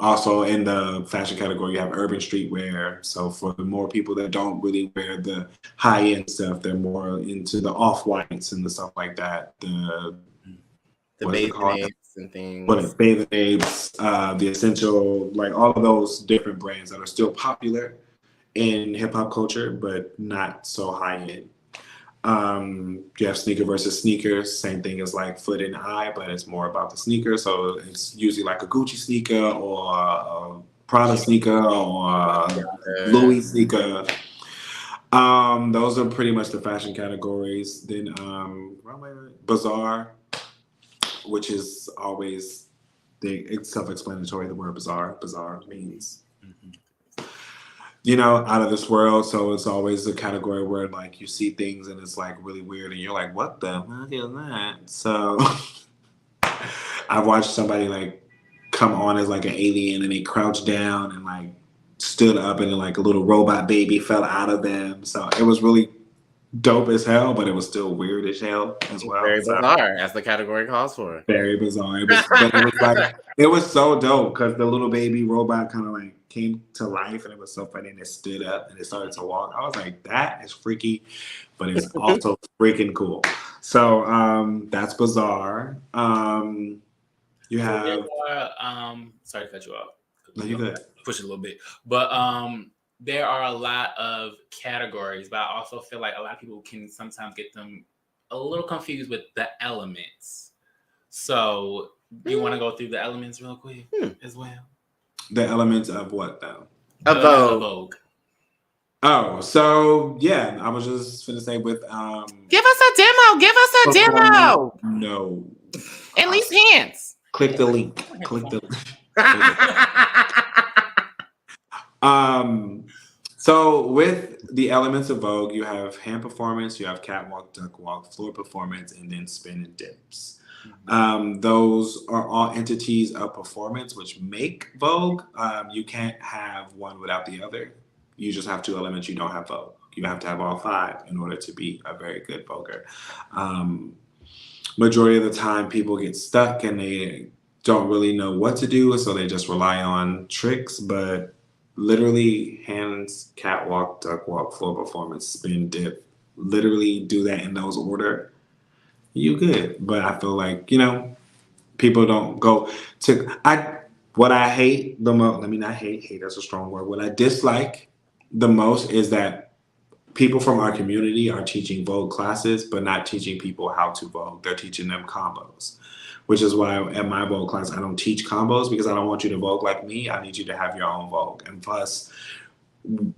Also in the fashion category, you have urban streetwear. So for the more people that don't really wear the high-end stuff, they're more into the off-whites and the stuff like that. The bathing apes and things. Bathing apes, the Essential, like all of those different brands that are still popular in hip-hop culture, but not so high-end. You have sneaker versus sneakers. Same thing as like foot and eye, but it's more about the sneaker. So it's usually like a Gucci sneaker or a Prada sneaker or a Louis sneaker. Those are pretty much the fashion categories. Then bazaar, which is always it's self-explanatory. The word bazaar means out of this world. So it's always a category where like you see things and it's like really weird and you're like, what the fuck is that? So I've watched somebody like come on as like an alien and they crouched down and like stood up and then like a little robot baby fell out of them. So it was really dope as hell, but it was still weird as hell as well. Very bizarre, as the category calls for. Very bizarre. It was so dope because the little baby robot kind of like came to life and it was so funny, and it stood up and it started to walk. I was like, that is freaky, but it's also freaking cool. So that's bizarre. You have sorry to cut you off. No, you're good. Push it a little bit. But there are a lot of categories, but I also feel like a lot of people can sometimes get them a little confused with the elements. So Do you want to go through the elements real quick as well? The elements of what though? A Vogue. Oh, so yeah, I was just gonna say with Give us a demo. Give us a demo. No. At least hints. Click the link. Click the So with the elements of Vogue, you have hand performance, you have catwalk, duck walk, floor performance, and then spin and dips. Those are all entities of performance which make Vogue. You can't have one without the other. You just have two elements. You don't have Vogue. You have to have all five in order to be a very good Voguer. Majority of the time, people get stuck and they don't really know what to do, so they just rely on tricks. But literally, hands, catwalk, duck walk, floor performance, spin, dip. Literally do that in those order. You good. But I feel like, people don't go to what I hate the most. Let me not hate that's a strong word. What I dislike the most is that people from our community are teaching Vogue classes, but not teaching people how to Vogue. They're teaching them combos, which is why at my Vogue class, I don't teach combos because I don't want you to Vogue like me. I need you to have your own Vogue. And plus,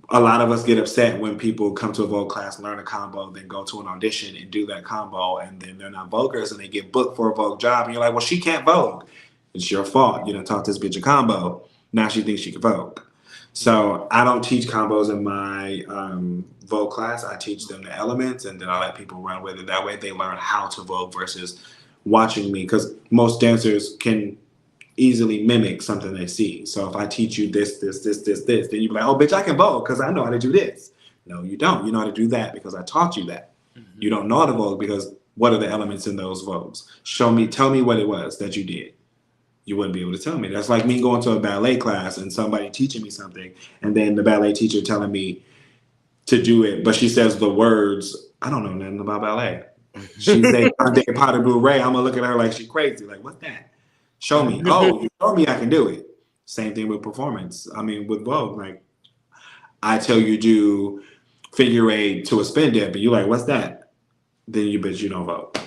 a lot of us get upset when people come to a Vogue class, learn a combo, then go to an audition and do that combo, and then they're not Voguers and they get booked for a Vogue job. And you're like, well, she can't Vogue. It's your fault. You done taught this bitch a combo. Now she thinks she can Vogue. So I don't teach combos in my Vogue class. I teach them the elements, and then I let people run with it. That way they learn how to Vogue versus watching me, because most dancers can easily mimic something they see. So if I teach you this, then you be like, oh, bitch, I can Vogue because I know how to do this. No, you don't. You know how to do that because I taught you that. You don't know how to Vogue because what are the elements in those Vogues? Tell me what it was that you did. You wouldn't be able to tell me. That's like me going to a ballet class and somebody teaching me something, and then the ballet teacher telling me to do it, but she says the words, I don't know nothing about ballet. She say, Potter Blu-ray, I'm gonna look at her like she's crazy. Like, what's that? Show me. Oh, you told me I can do it. Same thing with performance. I mean, with Vogue, like, I tell you do figure eight to a spin dip, and you're like, what's that? Then you bitch, you don't Vogue.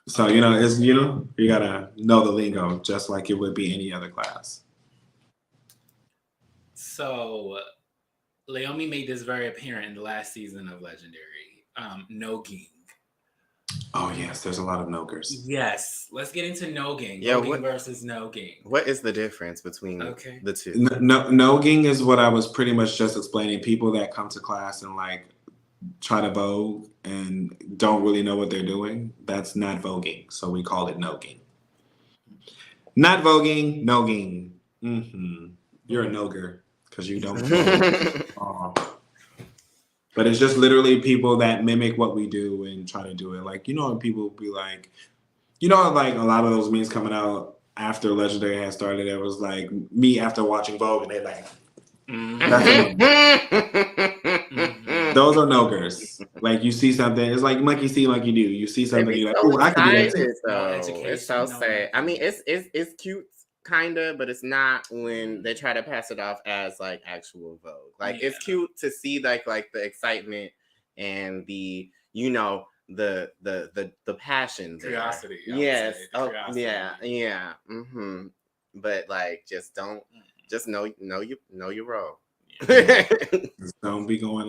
So, it's, you gotta know the lingo just like it would be any other class. So, Leomi made this very apparent in the last season of Legendary. Nogging. Oh, yes, there's a lot of noggers. Yes, let's get into nogging. Yeah, Nogging versus nogging. What is the difference between the two? Nogging is what I was pretty much just explaining. People that come to class and like try to Vogue and don't really know what they're doing. That's not Voguing, so we call it nogging. Not Voguing, nogging. You're a nogger because you don't Vogue. But it's just literally people that mimic what we do and try to do it. Like, when people be like, like a lot of those memes coming out after Legendary had started, it was like me after watching Vogue, and they like, those are noggers. Like, you see something, it's like monkey see, monkey do. You see something, you're like, oh, I can do that. It's so sad. I mean, it's cute, kinda, but it's not when they try to pass it off as like actual Vogue. Like, it's cute to see like the excitement and the the passion, curiosity. Yes. Curiosity. Yeah. But like, just don't. Just know your role. Just don't be going.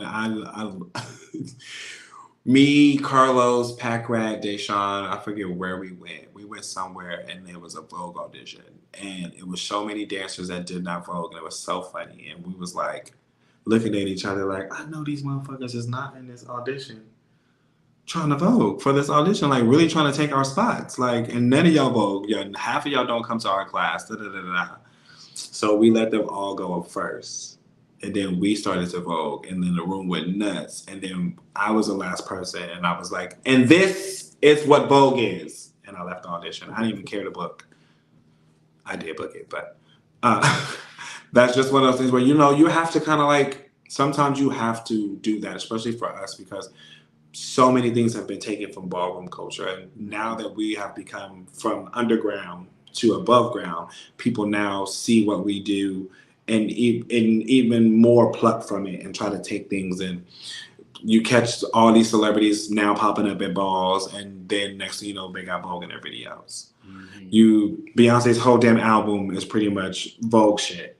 Me, Carlos, Pac Rat, Deshaun, I forget where we went. We went somewhere and there was a Vogue audition. And it was so many dancers that did not Vogue. And it was so funny. And we was like looking at each other like, I know these motherfuckers is not in this audition trying to Vogue for this audition. Like, really trying to take our spots. Like, and none of y'all Vogue. Half of y'all don't come to our class. So we let them all go up first. And then we started to Vogue, and then the room went nuts. And then I was the last person, and I was like, and this is what Vogue is. And I left the audition. I didn't even care to book. I did book it, but that's just one of those things where, you have to kind of like, sometimes you have to do that, especially for us, because so many things have been taken from ballroom culture. And now that we have become from underground to above ground, people now see what we do and even more pluck from it and try to take things and you catch all these celebrities now popping up at balls, and then next thing you know, they got Vogue in their videos. Beyonce's whole damn album is pretty much Vogue shit.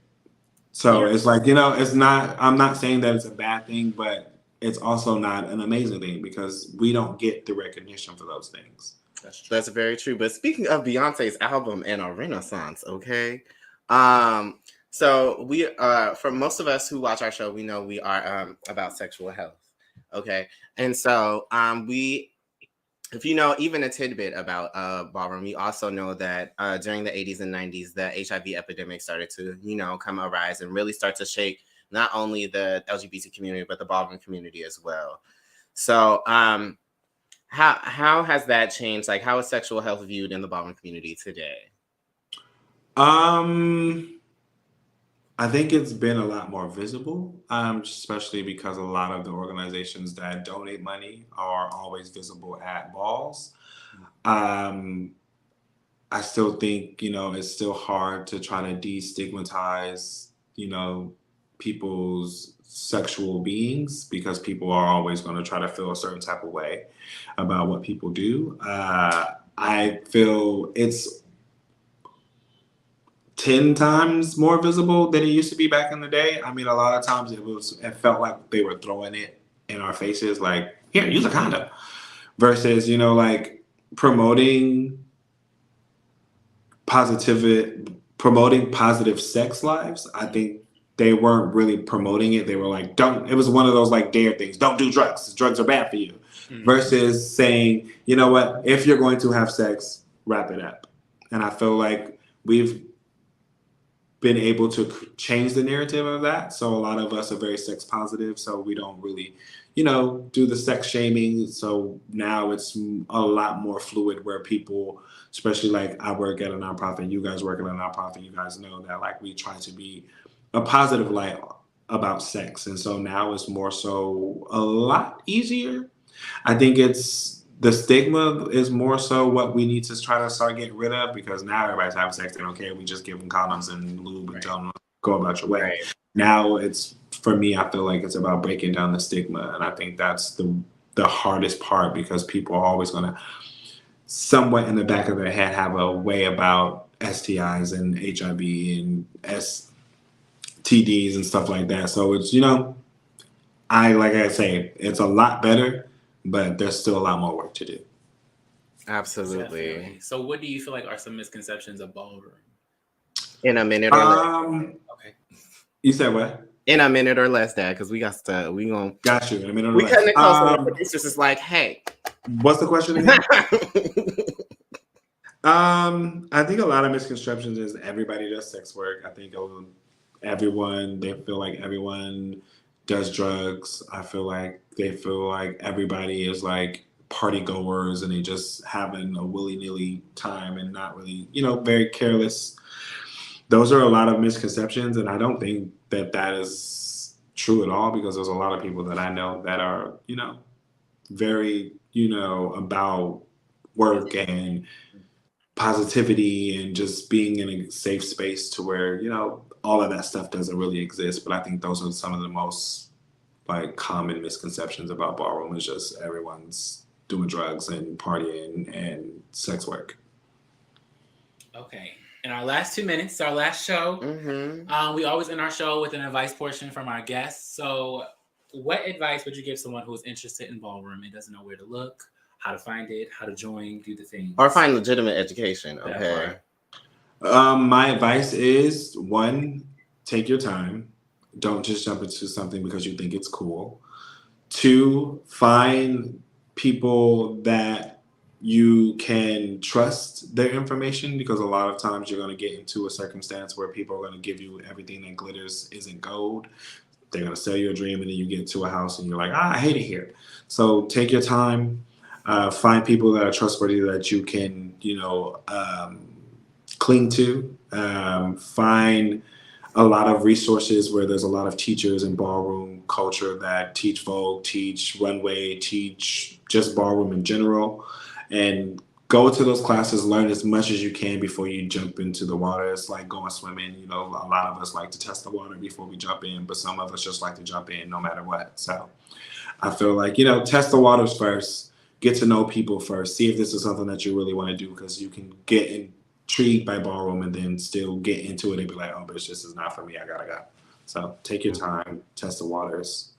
So it's like, it's not, I'm not saying that it's a bad thing, but it's also not an amazing thing because we don't get the recognition for those things. That's very true. But speaking of Beyonce's album and a renaissance, okay? So we, for most of us who watch our show, we know we are about sexual health, okay? And so if you know even a tidbit about Ballroom, you also know that during the 80s and 90s, the HIV epidemic started to, come arise and really start to shake not only the LGBT community, but the Ballroom community as well. So how has that changed? Like, how is sexual health viewed in the Ballroom community today? I think it's been a lot more visible, especially because a lot of the organizations that donate money are always visible at balls. I still think, it's still hard to try to destigmatize, people's sexual beings because people are always going to try to feel a certain type of way about what people do. I feel it's 10 times more visible than it used to be back in the day. I mean, a lot of times it felt like they were throwing it in our faces, like, here, use a condom, versus, like promoting positive sex lives. I think they weren't really promoting it. They were like, it was one of those like dare things. Don't do drugs. Drugs are bad for you. Versus saying, you know what, if you're going to have sex, wrap it up. And I feel like we've been able to change the narrative of that. So a lot of us are very sex positive. So we don't really, do the sex shaming. So now it's a lot more fluid where people, especially like I work at a nonprofit, you guys work at a nonprofit, you guys know that like we try to be a positive light about sex. And so now it's more so a lot easier. I think the stigma is more so what we need to try to start getting rid of because now everybody's having sex. They don't care. We just give them condoms and lube and tell them go about your way. Right. Now for me, I feel like it's about breaking down the stigma. And I think that's the hardest part because people are always going to somewhat in the back of their head have a way about STIs and HIV and STDs and stuff like that. So it's, like I say, it's a lot better, but there's still a lot more work to do. Absolutely. Definitely. So what do you feel like are some misconceptions of Ballroom? In a minute or less. Okay. You said what? In a minute or less, Dad, because we got stuff. We gonna got you in a minute or less. We cutting it close. So the producers is like, hey. What's the question again? I think a lot of misconceptions is everybody does sex work. I think they feel like everyone does drugs. I feel like they feel like everybody is like party goers and they just having a willy-nilly time and not really, very careless. Those are a lot of misconceptions, and I don't think that is true at all because there's a lot of people that I know that are, very, about work and positivity and just being in a safe space to where, all of that stuff doesn't really exist. But I think those are some of the most like common misconceptions about Ballroom is just everyone's doing drugs and partying and sex work. Okay. In our last 2 minutes, our last show, we always end our show with an advice portion from our guests. So what advice would you give someone who's interested in Ballroom and doesn't know where to look, how to find it, how to join, do the things? Or find legitimate education, okay? My advice is, 1, take your time. Don't just jump into something because you think it's cool. 2, find people that you can trust their information because a lot of times you're going to get into a circumstance where people are going to give you everything that glitters isn't gold. They're going to sell you a dream and then you get to a house and you're like, I hate it here. So take your time, find people that are trustworthy that you can, cling to, find a lot of resources where there's a lot of teachers in ballroom culture that teach Vogue, teach runway, teach just ballroom in general. And go to those classes, learn as much as you can before you jump into the water. It's like going swimming. A lot of us like to test the water before we jump in, but some of us just like to jump in no matter what. So I feel like, test the waters first, get to know people first, see if this is something that you really want to do, because you can get intrigued by Ballroom and then still get into it and be like, oh, bitch, this is not for me. I gotta go. So take your time, test the waters.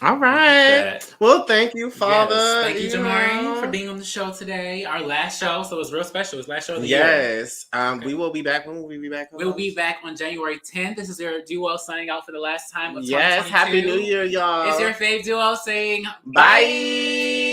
All right. Well, thank you, Father. Yes. Thank you, Jamari, for being on the show today. Our last show, so it was real special. It was last show of the year. Yes. We will be back. When will we be back? We'll be back on January 10th. This is your duo signing out for the last time of Yes. 2022. Happy New Year, y'all. It's your fave duo saying bye.